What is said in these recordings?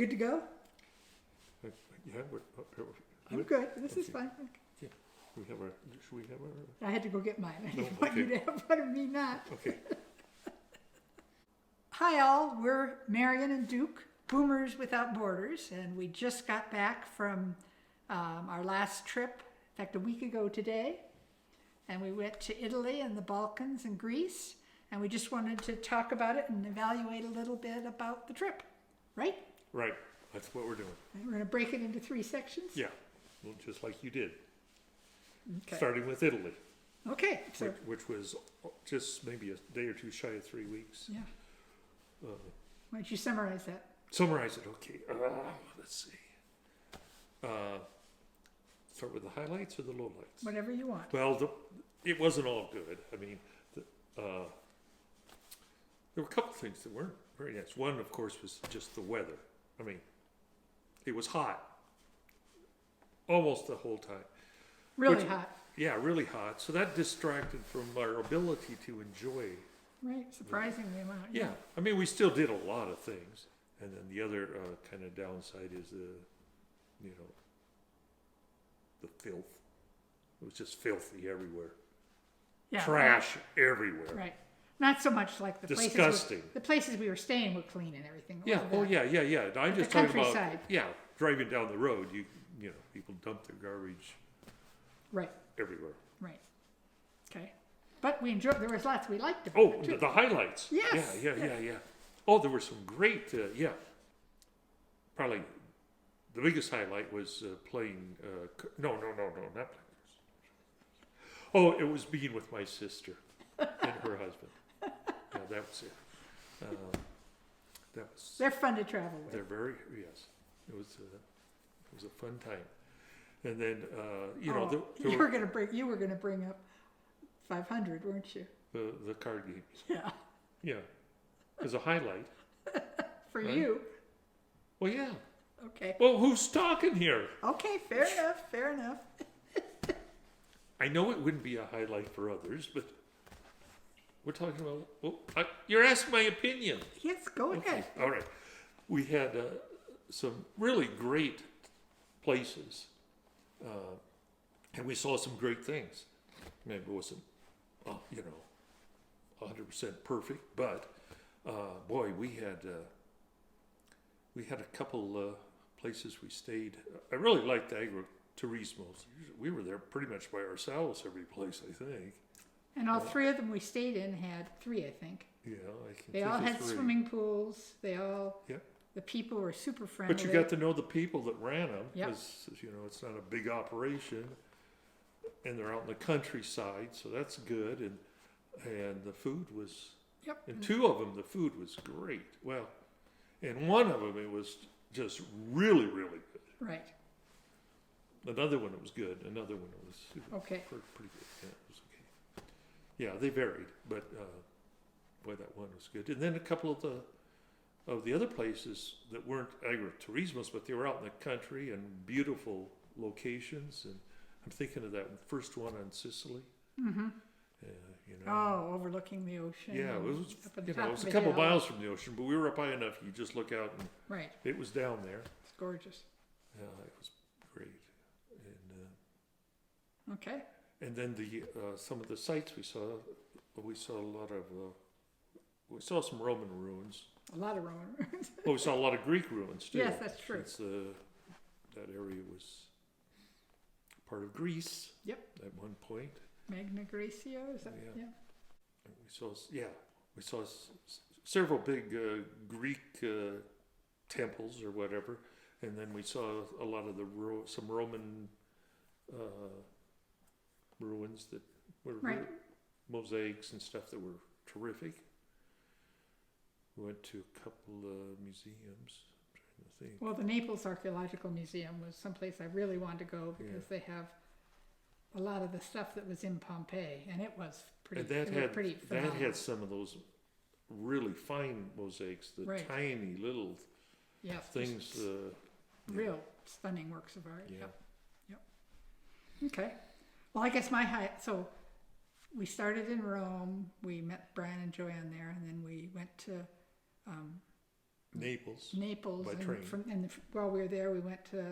good to go? Yeah, I'm good. This is fine. yeah. Should we have our? I had to go get mine. I No, didn't want you okay. to have one of me not. Okay. Hi all, we're Marion and Duke, Boomers Without Borders, and we just got back from our last trip, in fact a week ago today, and we went to Italy and the Balkans and Greece, and we just wanted to talk about it and evaluate a little bit about the trip, right? Right. That's what we're doing. And we're going to break it into 3 sections? Yeah. Well, just like you did. Okay. Starting with Italy, Okay, so, which was just maybe a day or two shy of 3 weeks. yeah. Why don't you summarize that? Summarize it. Okay. Let's see. Start with the highlights or the lowlights? Whatever you want. Well, it wasn't all good. I mean, there were a couple things that weren't very nice. One, of course, was just the weather. I mean, it was hot almost the whole time. Really hot. Yeah, really hot. So that distracted from our ability to enjoy. Right, surprisingly amount. Yeah, I mean, we still did a lot of things. And then the other kind of downside is the filth. It was just filthy everywhere. Yeah, Trash everywhere. Right. Not so much like the Disgusting. places. The places we were staying were clean and everything. Yeah. Oh, yeah. I'm just talking about. countryside. Yeah, driving down the road, you know, people dump their garbage Right. everywhere. Right. Okay. But we enjoyed. There was lots we liked about Oh, it too. the highlights. Yes. Yeah. Oh, there were some great. Probably the biggest highlight was playing. No, not playing. Oh, it was being with my sister and her husband. Yeah, that was it. That was. They're fun to travel with. They're very yes. It was a fun time, and then you were going to bring up 500, weren't you? the card games. Yeah. As a highlight. For Right? you. Well, yeah. Okay. Well, who's talking here? Okay. Fair enough. I know it wouldn't be a highlight for others, but we're talking about. Well, you're asking my opinion. Yes. Go ahead. All right. We had some really great places, and we saw some great things. Maybe it wasn't, 100% perfect, but boy, we had a couple places we stayed. I really liked Agriturismos. We were there pretty much by ourselves every place, I think. And all 3 of them we stayed in had 3, I think. Yeah, I can. They all had swimming pools. They all. Yep. The people were super friendly. But you got to know the people that ran them, Yep. because it's not a big operation, and they're out in the countryside, so that's good. And the food was. Yep. And 2 of them, the food was great. Well, and one of them, it was just really, really good. Right. Another one, it was good. Another one, it was Okay. pretty good. Yeah, it was okay. Yeah, they varied, but boy, that one was good. And then a couple of the other places that weren't agriturismos, but they were out in the country and beautiful locations. And I'm thinking of that first one on Sicily. Mm-hmm. Oh, overlooking the ocean. Yeah, it was. Up at the It top was of a the couple hill. miles from the ocean, but we were up high enough. You just look out, and Right. it was down there. It's gorgeous. Yeah, it was great. Okay. And then some of the sites we saw a lot of. We saw some Roman ruins. A lot of Roman ruins. Well, we saw a lot of Greek ruins too. Yes, that's true. Since that area was part of Greece. Yep. At one point. Magna Graecia, is that? Yeah. Yeah. We saw several big Greek temples or whatever, and then we saw a lot of some Roman ruins that were Right. mosaics and stuff that were terrific. We went to a couple museums. I'm trying to think. Well, the Naples Archaeological Museum was someplace I really wanted to go because they have a lot of the stuff that was in Pompeii, and it was pretty. And that pretty phenomenal. had some of those really fine mosaics, the Right. tiny little things. Real stunning works of art. Yeah. Yep. Okay. Well, I guess so we started in Rome. We met Brian and Joanne there, and then we went to Naples. Naples. By and train. While we were there, we went to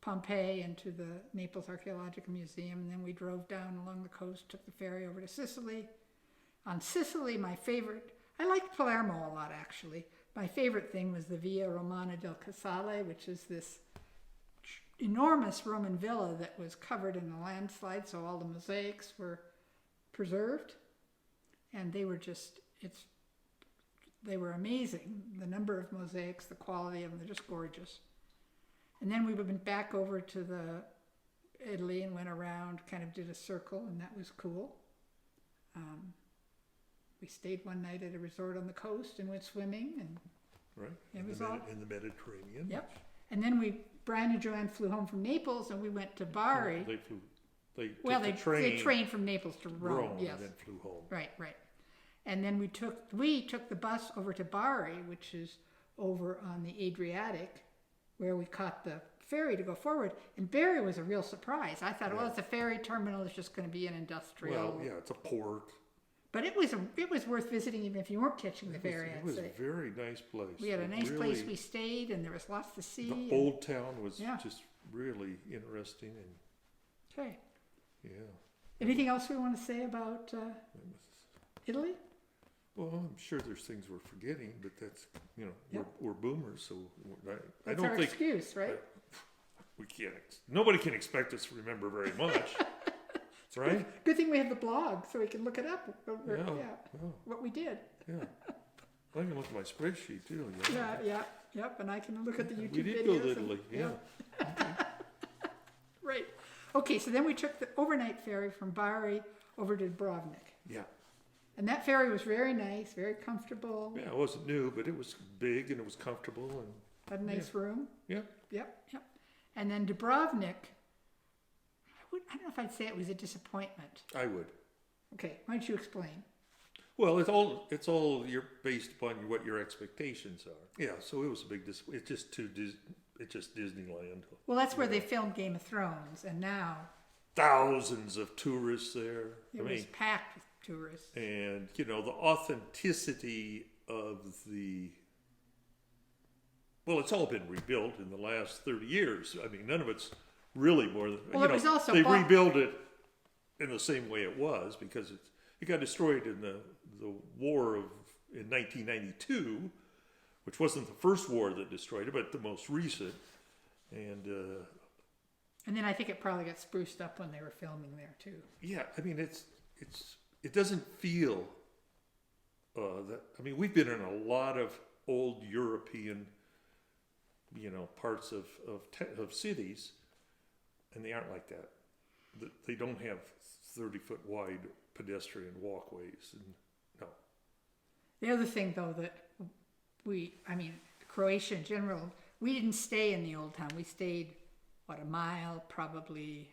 Pompeii and to the Naples Archaeological Museum, and then we drove down along the coast, took the ferry over to Sicily. On Sicily, I liked Palermo a lot, actually. My favorite thing was the Via Romana del Casale, which is this enormous Roman villa that was covered in a landslide, so all the mosaics were preserved. And they were they were amazing. The number of mosaics, the quality of them, they're just gorgeous. And then we went back over to Italy and went around, kind of did a circle, and that was cool. We stayed one night at a resort on the coast and went swimming, and Right. It in, was in the Mediterranean. Yep. And then Brian and Joanne flew home from Naples, and we went to Bari. They flew. They took Well, the train. they trained from Naples to Rome. Yes. And then flew home. Right. And then we took the bus over to Bari, which is over on the Adriatic, where we caught the ferry to go forward. And Bari was a real surprise. I thought, well, it's a ferry terminal. It's just going to be an industrial. Well, yeah, it's a port. But it was worth visiting even if you weren't catching the ferry. It was a very nice place. We had a nice place we stayed, and there was lots to see. The old town was Yeah. just really interesting, and Okay. yeah. Anything else we want to say about Italy? Well, I'm sure there's things we're forgetting, but that's Yep. we're boomers, so I That's don't our think excuse, right? we can't. Nobody can expect us to remember very much, right? Good thing we have the blog, so we can look it up. Yeah. What we did. Yeah. I can look at my spreadsheet too. Yep. And I can look at the YouTube We did videos. go to Italy. Yeah. Right. Okay, so then we took the overnight ferry from Bari over to Dubrovnik. Yeah. And that ferry was very nice, very comfortable. Yeah, it wasn't new, but it was big and it was comfortable and Had a nice room. yeah. Yep. And then Dubrovnik, I don't know if I'd say it was a disappointment. I would. Okay, why don't you explain? Well, it's all you're based upon what your expectations are. Yeah, so it was a big disappointment. It's just Disneyland. Well, that's where they filmed Game of Thrones, and now Thousands of tourists there. it was packed with tourists. And the authenticity of it's all been rebuilt in the last 30 years. I mean, none of it's really more than Well, it was also they rebuilt it in the same way it was because it got destroyed in the war in 1992, which wasn't the first war that destroyed it, but the most recent. And then I think it probably got spruced up when they were filming there too. yeah, I mean it doesn't feel that. I mean, we've been in a lot of old European parts of cities, and they aren't like that. They don't have 30-foot wide pedestrian walkways, and no. The other thing, though, that Croatia in general, we didn't stay in the old town. We stayed, a mile, probably.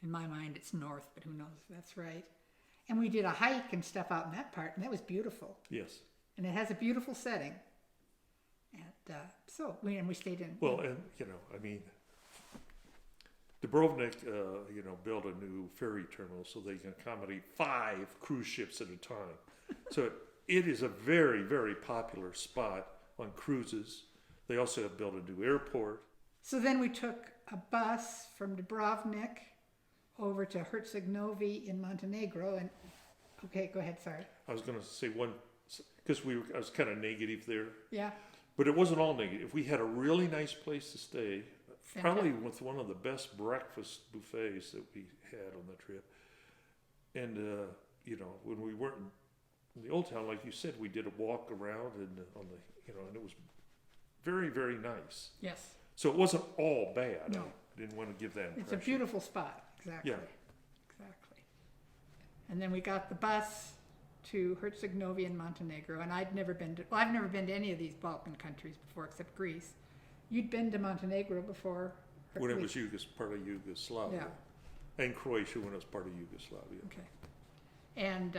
In my mind, it's north, but who knows if that's right. And we did a hike and stuff out in that part, and that was beautiful. Yes. And it has a beautiful setting. And so we stayed in. Well, and I mean, Dubrovnik, built a new ferry terminal so they can accommodate 5 cruise ships at a time. So it is a very, very popular spot on cruises. They also have built a new airport. So then we took a bus from Dubrovnik over to Herceg Novi in Montenegro. And okay, go ahead. Sorry. I was going to say one because I was kind of negative there. Yeah. But it wasn't all negative. We had a really nice place to stay, probably with one of the best breakfast buffets that we had on the trip. And, when we weren't in the old town, like you said, we did a walk around and and it was very, very nice. Yes. So it wasn't all bad. No. I didn't want to give that impression. It's a beautiful spot. Exactly. Yeah. Exactly. And then we got the bus to Herceg Novi in Montenegro, and I've never been to any of these Balkan countries before except Greece. You'd been to Montenegro before. When it was part of Yugoslavia. Yeah. And Croatia when it was part of Yugoslavia. Okay. And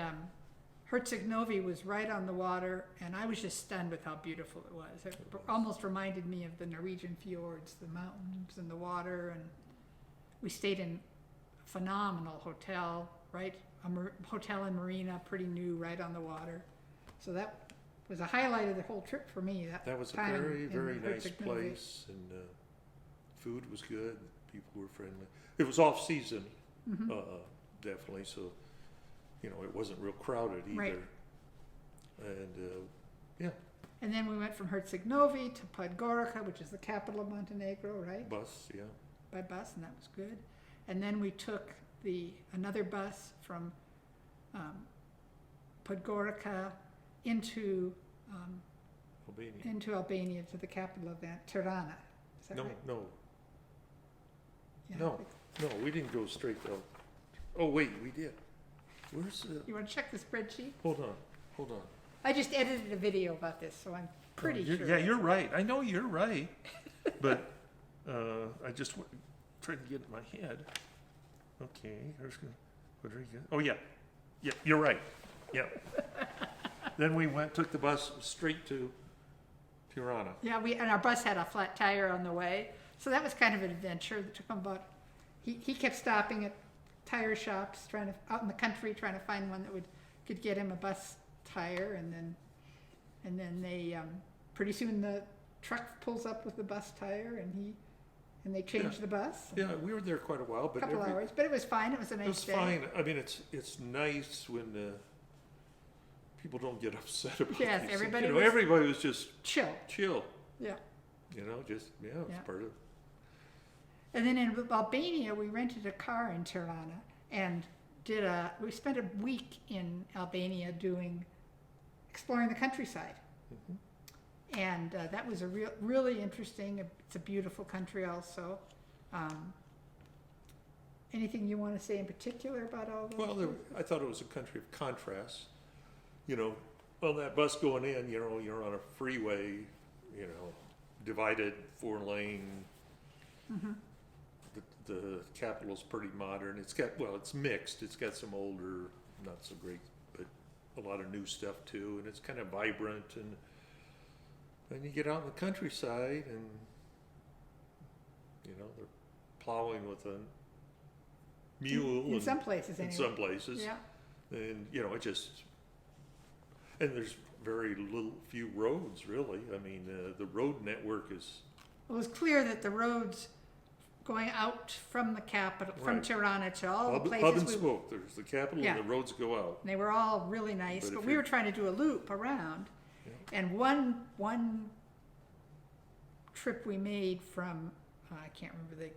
Herceg Novi was right on the water, and I was just stunned with how beautiful it was. It almost reminded me of the Norwegian fjords, the mountains and the water, and we stayed in a phenomenal hotel, right? A hotel and marina, pretty new, right on the water. So that was a highlight of the whole trip for me. That was a time very, in very nice Herceg Novi. place, and food was good. People were friendly. It was off season, Mhm. definitely. So, it wasn't real crowded either. Right. And And then we went from Herceg Novi to Podgorica, which is the capital of Montenegro, right? bus, yeah. By bus, and that was good. And then we took another bus from Podgorica into Albania. Albania to the capital of that, Tirana. Is that No, right? no, Yeah, no. I think- no. We didn't go straight to. Oh wait, we did. Where's the? You want to check the spreadsheet? Hold on. I just edited a video about this, so I'm pretty Oh, sure. Yeah, you're right. I know you're right, but I just tried to get it in my head. Okay, there's Rodriguez. Oh yeah, you're right. Yeah. Then we took the bus straight to Tirana. Yeah, and our bus had a flat tire on the way, so that was kind of an adventure. That took him about. He kept stopping at tire shops, out in the country, trying to find one that could get him a bus tire, and then they pretty soon the truck pulls up with the bus tire, and they changed the bus. Yeah, we were there quite a while, A but couple hours, but it was fine. It was a nice it was day. fine. I mean, it's nice when people don't get upset about Yes, these everybody things. was- Everybody was just Chill. chill. Yeah. It's Yeah. part of. And then in Albania, we rented a car in Tirana and we spent a week in Albania exploring the countryside. Mhm. And that was really interesting. It's a beautiful country also. Anything you want to say in particular about all those? Well, I thought it was a country of contrasts. On that bus going in, you're on a freeway, divided 4-lane. Mm-hmm. The capital's pretty modern. It's mixed. It's got some older, not so great, but a lot of new stuff too. And it's kind of vibrant. And then you get out in the countryside and, they're plowing with a mule. In some places, in anyway. some places. Yeah. And, and there's very few roads really. I mean, the road network is, It was clear that the roads going out from the capital, from Right. Tirana to all the hub places and spoke. There's the capital Yeah. and the roads go out. they were all really nice, But but if we you're- were trying to do a loop around. Yeah. And one trip we made from, I can't remember the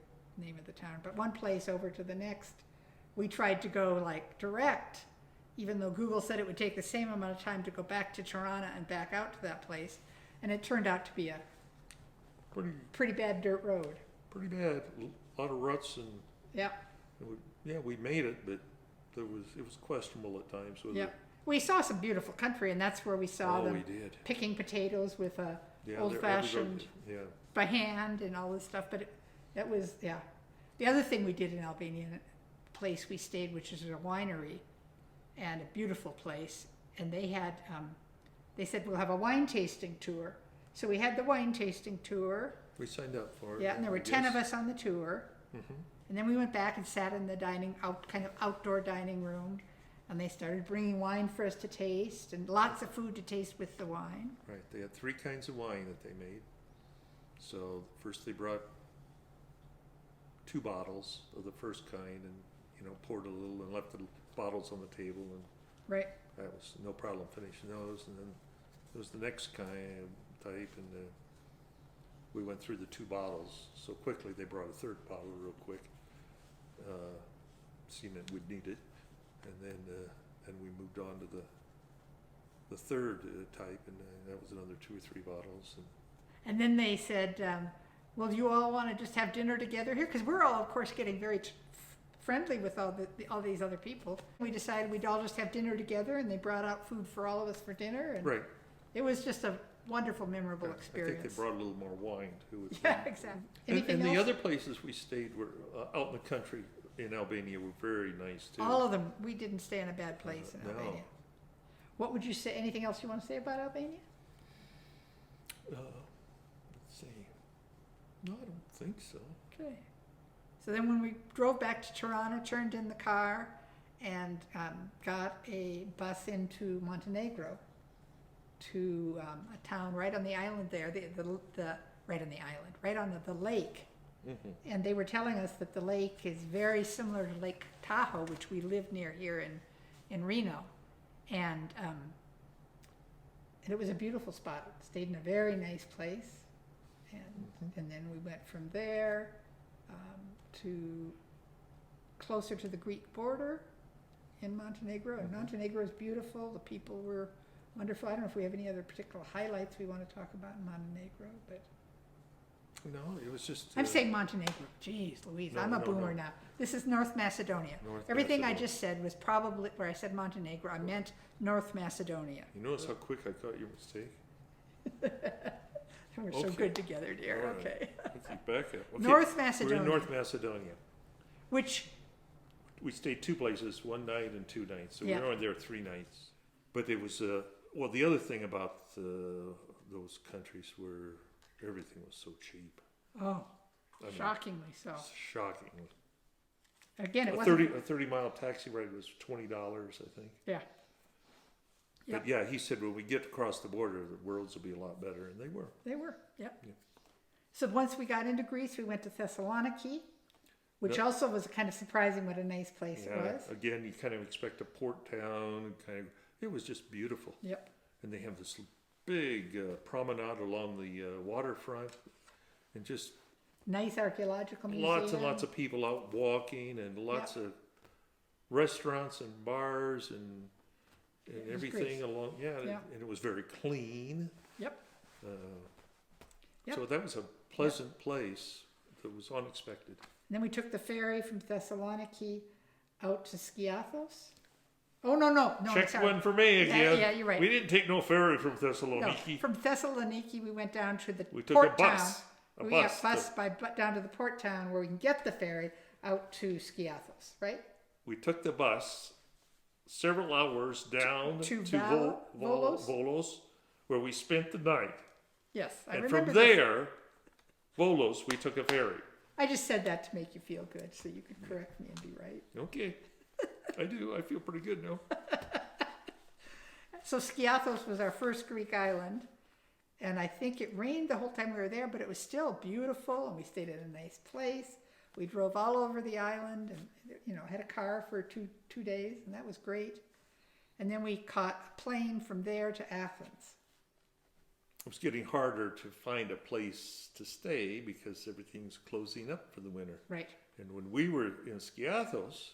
name of the town, but one place over to the next, we tried to go like direct, even though Google said it would take the same amount of time to go back to Tirana and back out to that place. And it turned out to be a pretty bad dirt road. Pretty bad. A lot of ruts and Yeah, we made it, but it was questionable at times. Whether, yeah. We saw some beautiful country, and that's where we saw Oh, them we did. picking potatoes with a Yeah, old-fashioned Yeah. by hand and all this stuff. But that was, yeah. The other thing we did in Albania, a place we stayed, which is a winery, and a beautiful place, and they said we'll have a wine tasting tour. So we had the wine tasting tour. We signed up for it. Yeah, and there were 10 of us on the tour. Mm-hmm. And then we went back and sat in the kind of outdoor dining room, and they started bringing wine for us to taste, and lots of food to taste with the wine. Right. They had 3 kinds of wine that they made. So first they brought 2 bottles of the first kind, and poured a little and left the bottles on the table, and Right. that was no problem finishing those. And then there was the next type, and we went through the 2 bottles so quickly. They brought a 3rd bottle real quick, seeing that we'd need it, and then we moved on to the 3rd type, and that was another 2 or 3 bottles. And then they said, well, do you all want to just have dinner together here? Because we're all, of course, getting very friendly with all these other people. We decided we'd all just have dinner together, and they brought out food for all of us for dinner. And Right. it was just a wonderful, memorable I think experience. they brought a little more wine too. Yeah, exactly. And Anything the else? other places we stayed were out in the country in Albania were very nice too. All of them. We didn't stay in a bad place in No. Albania. What would you say? Anything else you want to say about Albania? Let's see. No, I don't think so. Okay. So then when we drove back to Tirana, turned in the car, and got a bus into Montenegro. to a town right on the island there, right on the island, right on the lake. And they were telling us that the lake is very similar to Lake Tahoe, which we live near here in Reno. And it was a beautiful spot. Stayed in a very nice place. And then we went from there to closer to the Greek border in Montenegro. And Montenegro is beautiful. The people were wonderful. I don't know if we have any other particular highlights we want to talk about in Montenegro, but No, it was just. I'm saying Montenegro. Jeez Louise, I'm a boomer now. This is North Macedonia. Everything I just said was probably, where I said Montenegro, I meant North Macedonia. You notice how quick I caught your mistake? We're so good together, dear. All right. Okay. Let's keep back up. Okay. North Macedonia. We're in North Macedonia. Which, We stayed 2 places, 1 night and 2 nights. So Yeah. we were only there 3 nights. But it was, well, the other thing about those countries were everything was so cheap. oh, I mean, shockingly so. Shockingly. Again, it A wasn't. 30-mile taxi ride was $20, I think. Yeah. But yeah, he said when we get across the border, the worlds will be a lot better, and they were. They were, yep. Yeah. So once we got into Greece, we went to Thessaloniki, which Yep. also was kind of surprising what a nice place it Yeah, was. again, you kind of expect a port town, it was just beautiful. Yep. And they have this big promenade along the waterfront, and just Nice archaeological museum. lots and lots of people out walking, and lots of restaurants and bars and It was everything Greece. along. Yeah, Yeah. and it was very clean. Yep. Yep. So that was a pleasant place that was unexpected. Then we took the ferry from Thessaloniki out to Skiathos. Oh, no, Check sorry. one for me again. Yeah, you're right. We didn't take no ferry from No, Thessaloniki. from Thessaloniki, we went down to the We took port a bus. town. A We bus. got bus down to the port town where we can get the ferry out to Skiathos, right? We took the bus several hours down To to Volos? Volos, where we spent the night. Yes, I And remember from this. there, Volos, we took a ferry. I just said that to make you feel good, so you could correct me and be right. Okay. I do. I feel pretty good now. So Skiathos was our first Greek island, and I think it rained the whole time we were there, but it was still beautiful, and we stayed in a nice place. We drove all over the island, and had a car for two days, and that was great. And then we caught a plane from there to Athens. It was getting harder to find a place to stay because everything's closing up for the winter. Right. And when we were in Skiathos,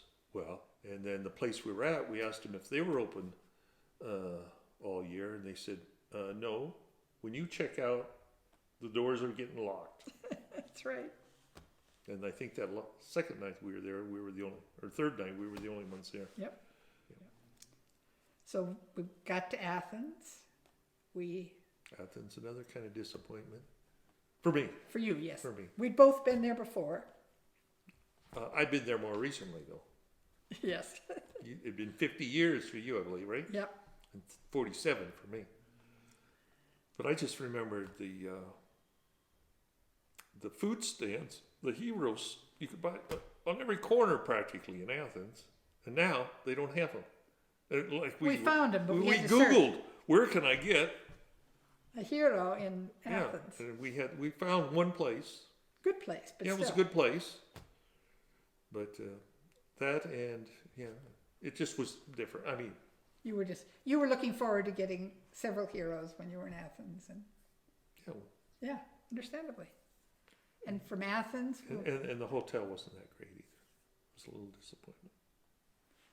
and then the place we were at, we asked them if they were open all year, and they said, no. When you check out, the doors are getting locked. That's right. And I think that second night we were there, we were the only, or third night, we were the only ones there. Yep. So we got to Athens. Athens, another kind of disappointment. For me. For you, yes. For me. We'd both been there before. I've been there more recently, though. Yes. It'd been 50 years for you, I believe, right? Yep. And 47 for me. But I just remembered the food stands, the heroes, you could buy on every corner practically in Athens. And now they don't have them. Like We found them, but we had to Googled, search. where can I get? A hero in Athens. Yeah, and we found one place. Good place, but Yeah, it was a still. good place. But that and, it just was different. I mean, You were looking forward to getting several heroes when you were in Athens, and yeah, understandably. And from Athens, and the hotel wasn't that great either. It was a little disappointment.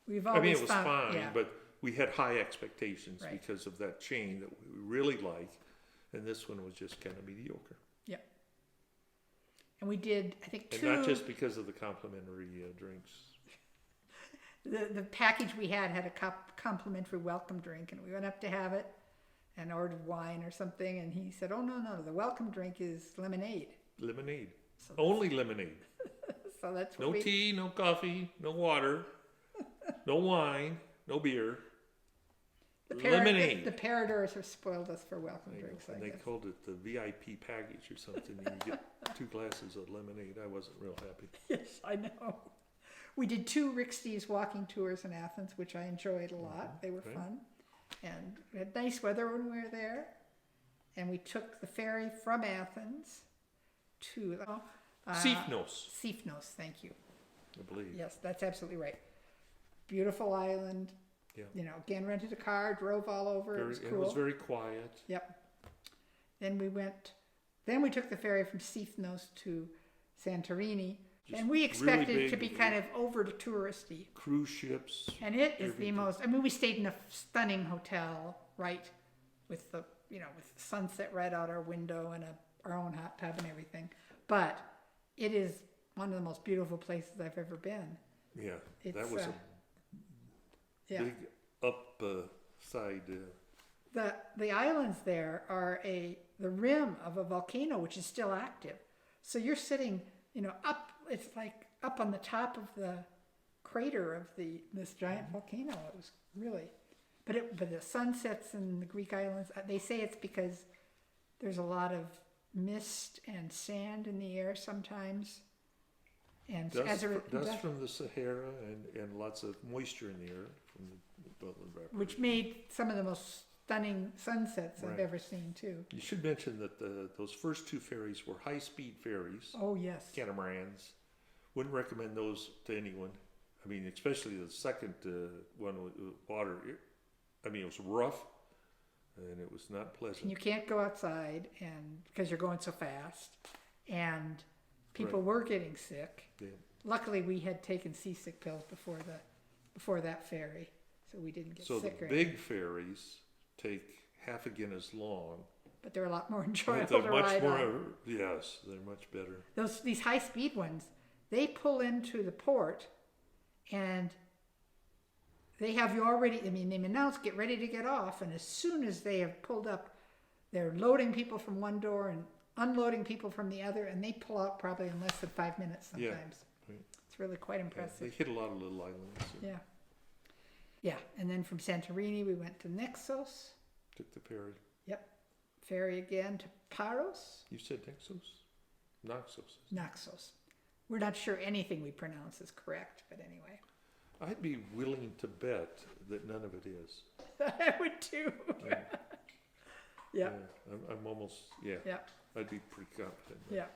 we've I always mean, it was found, fine, yeah, but we had high expectations Right. because of that chain that we really like, and this one was just kind of mediocre. and we did, I think, And two. not just because of the complimentary drinks. The package we had a complimentary welcome drink, and we went up to have it and ordered wine or something, and he said, "Oh no, the welcome drink is lemonade." Lemonade. So Only lemonade. So that's what No we. tea, no coffee, no water, no wine, no beer. Lemonade. The Paradors have spoiled us for welcome drinks, I And they guess. called it the VIP package or something. And you get 2 glasses of lemonade. I wasn't real happy. Yes, I know. We did 2 Rick Steves walking tours in Athens, which I enjoyed a lot. They were Right. fun. And we had nice weather when we were there. And we took the ferry from Athens to Sifnos, Sifnos, thank you. I believe. Yes, that's absolutely right. Beautiful island. Yeah. You know, again, rented a car, drove all over. It was cool. It was very quiet. Yep. Then we took the ferry from Sifnos to Santorini. Just And we expected really it to be big kind of over touristy. Cruise ships. And it is the everything. most, I mean, we stayed in a stunning hotel, right? With the, with the sunset right out our window and our own hot tub and everything. But it is one of the most beautiful places I've ever been. Yeah, It's, that was a Yeah. big upside. The islands there are the rim of a volcano, which is still active. So you're sitting, up, it's like up on the top of the crater of this giant volcano. It was really, but the sunsets in the Greek islands, they say it's because there's a lot of mist and sand in the air sometimes. And Dust from the Sahara and lots of moisture in the air from the evaporation. which made some of the most stunning sunsets I've Right. ever seen too. You should mention that those first two ferries were high-speed ferries, Oh yes. catamarans. Wouldn't recommend those to anyone. I mean, especially the second one with water. It was rough, and it was not And pleasant. you can't go outside and because you're going so fast, and people Right. were getting sick. Yeah. Luckily, we had taken seasick pills before that ferry, so we didn't get So sick. the or big anything. ferries take half again as long. But they're a lot more But enjoyable they're to much ride more. on. Yes, they're much better. These high speed ones, they pull into the port, and they have you already. I mean, they announce get ready to get off, and as soon as they have pulled up, they're loading people from one door and unloading people from the other, and they pull out probably in less than 5 minutes Yeah, sometimes. right. It's really quite Yeah, impressive. they hit a lot of little islands. Yeah. Yeah, and then from Santorini we went to Naxos. Took the ferry. Ferry again to Paros. You said Naxos? Naxos. Naxos. We're not sure anything we pronounce is correct, but anyway. I'd be willing to bet that none of it is. I would too. Yeah. Yeah. I'm almost, yeah. Yeah. I'd be pretty confident. Yeah.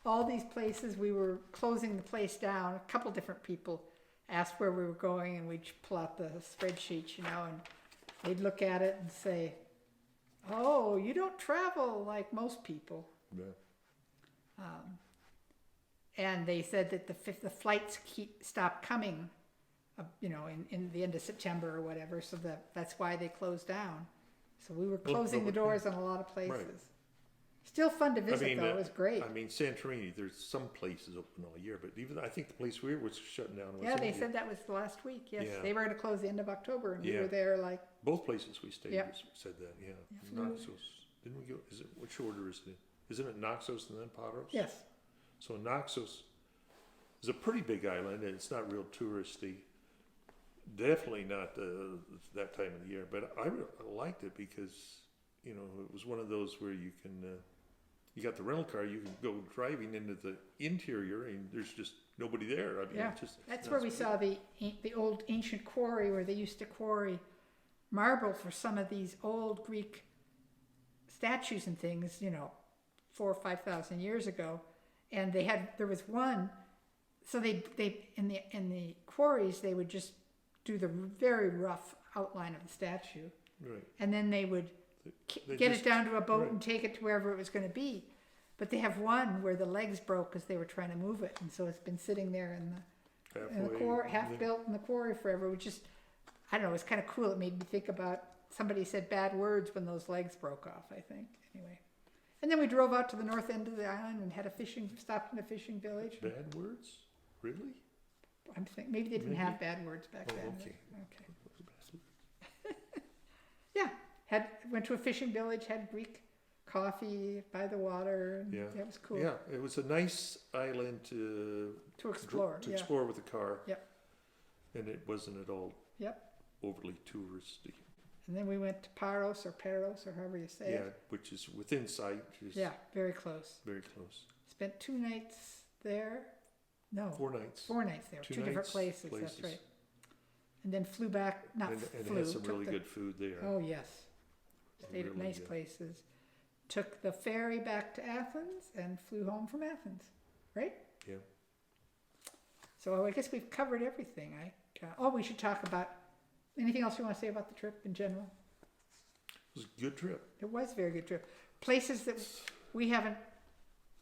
All these places, we were closing the place down. A couple different people asked where we were going, and we'd pull out the spreadsheets, and they'd look at it and say, "Oh, you don't travel like most people." Yeah. And they said that the flights stop coming, in the end of September or whatever. So that's why they closed down. So we were closing the doors on a lot of places. Right. Still fun to visit, though. It was great. I mean, Santorini, there's some places open all year, but even I think the place we were was shutting down. Yeah, they said that was last week. Yes, Yeah. they were going to close the end of October, and we Yeah. were there like. Both places we stayed Yeah. said that, yeah. Yeah. Naxos. Didn't we go, which order is it? Isn't it Naxos and then Paros? Yes. So Naxos is a pretty big island, and it's not real touristy. Definitely not that time of the year, but I liked it because, it was one of those where you can, you got the rental car, you can go driving into the interior, and there's just nobody there. I mean, Yeah. it's That's where we saw the old ancient quarry where they used to quarry marble for some of these old Greek statues and things, 4,000 or 5,000 years ago. And there was one, so they in the quarries they would just do the very rough outline of the statue, Right. and then they would They get just- it down to a boat right. and take it to wherever it was going to be. But they have one where the legs broke because they were trying to move it, and so it's been sitting there in the quarry, half built in the quarry forever, which is, I don't know, it's kind of cool. It made me think about, somebody said bad words when those legs broke off, I think, anyway. And then we drove out to the north end of the island and stopped in a fishing village. Bad words? Really? I'm thinking, maybe they didn't Maybe. have bad words back Oh, then. okay. Okay. Yeah, went to a fishing village, had Greek coffee by the water, and Yeah. that was cool Yeah, it was a nice island to explore. to Yeah. explore with the car. Yep. And it wasn't at all Yep. overly touristy. And then we went to Paros, or however you say Yeah, it. which is within sight, which is Yeah, very close. very close. Spent 2 nights there. No, 4 nights. 4 nights there. 2 different places. That's right. and then flew back, not And flew. had some took really the- good food there. Oh, yes. Stayed at Really nice good. places. Took the ferry back to Athens and flew home from Athens, right? Yeah. So I guess we've covered everything. We should talk about, anything else you want to say about the trip in general? It was a good trip. It was a very good trip. Places that we haven't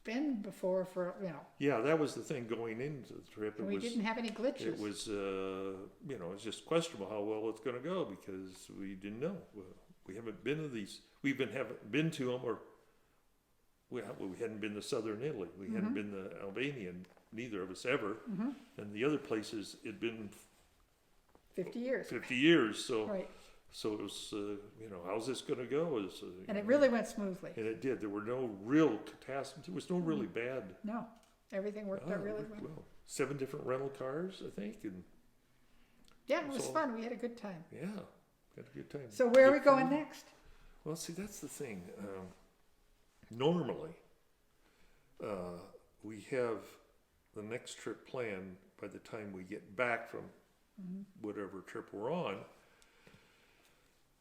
been before for, Yeah, that was the thing going into the trip. and we didn't have any glitches. It was, it's just questionable how well it's going to go because we didn't know. We haven't been to these. Haven't been to them, or we hadn't been to southern Italy. We hadn't been to Albania. Neither of us ever. And the other places, it'd been 50 years. 50 years. So, Right. so it was, how's this going to go? And it really went smoothly. And it did. There were no real catastrophes. There was no really bad. No, everything worked out it really worked well. 7 different rental cars, I think, and Yeah, it was So- fun. We had a good time. yeah, had a good time. So where are we Good going food. next? Well, see, that's the thing. Normally, we have the next trip planned by the time we get back from whatever trip we're on.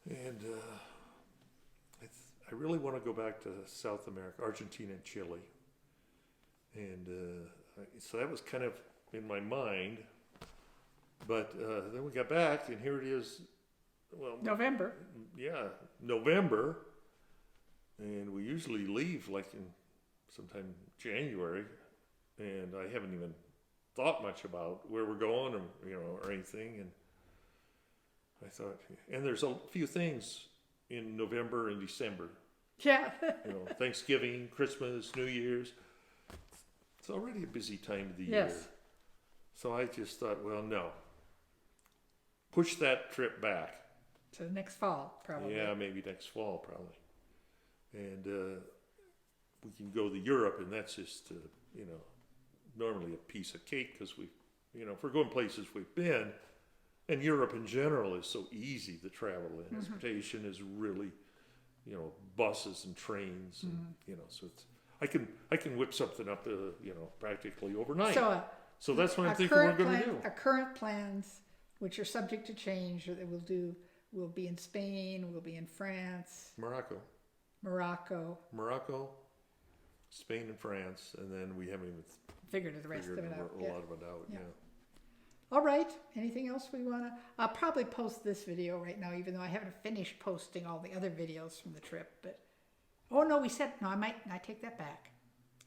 And I really want to go back to South America, Argentina and Chile. And so that was kind of in my mind. But then we got back, and here it is. Well, November. yeah, November, and we usually leave like in sometime January, and I haven't even thought much about where we're going, or anything. And I thought, and there's a few things in November and December, Yeah. Thanksgiving, Christmas, New Year's. It's already a busy time of the year. Yes. So I just thought, well, no, push that trip back. So next fall, probably. Yeah, maybe next fall, probably. And we can go to Europe, and that's just, normally a piece of cake because if we're going places we've been, and Europe in general is so easy to travel in. Transportation is really, buses and trains, and, so it's, I can whip something up, practically overnight. So that's what I'm thinking we're going to do. Our current plans, which are subject to change, that we'll be in Spain, we'll be in France, Morocco. Spain and France, and then we haven't even Figured the rest of figured it out. a lot of it out. Yeah. Yeah. All right. Anything else we want to? I'll probably post this video right now, even though I haven't finished posting all the other videos from the trip. But I take that back.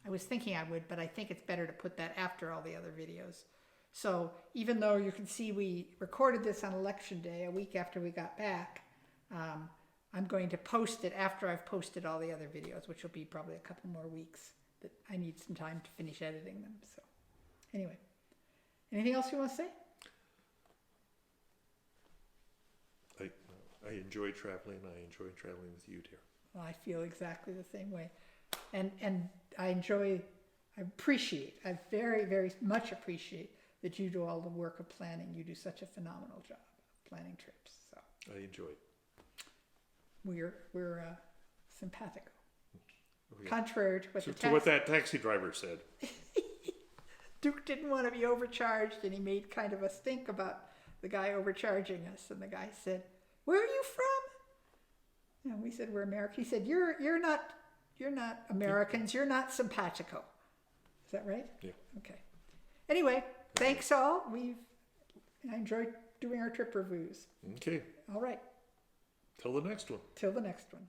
I was thinking I would, but I think it's better to put that after all the other videos. So even though you can see we recorded this on Election Day, a week after we got back, I'm going to post it after I've posted all the other videos, which will be probably a couple more weeks. That I need some time to finish editing them. So anyway, anything else you want to say? I enjoy traveling. I enjoy traveling with you, dear. Well, I feel exactly the same way. And I very, very much appreciate that you do all the work of planning. You do such a phenomenal job of planning trips. So I enjoy it. we're simpatico. Okay. Contrary to what To what that taxi driver said. Duke didn't want to be overcharged, and he made kind of a stink about the guy overcharging us. And the guy said, "Where are you from?" And we said, "We're American." He said, "You're not Americans. You're not simpatico." Is that right? Yeah. Okay. Anyway, thanks all. I enjoyed doing our trip reviews. Okay. All right. Till the next one. Till the next one.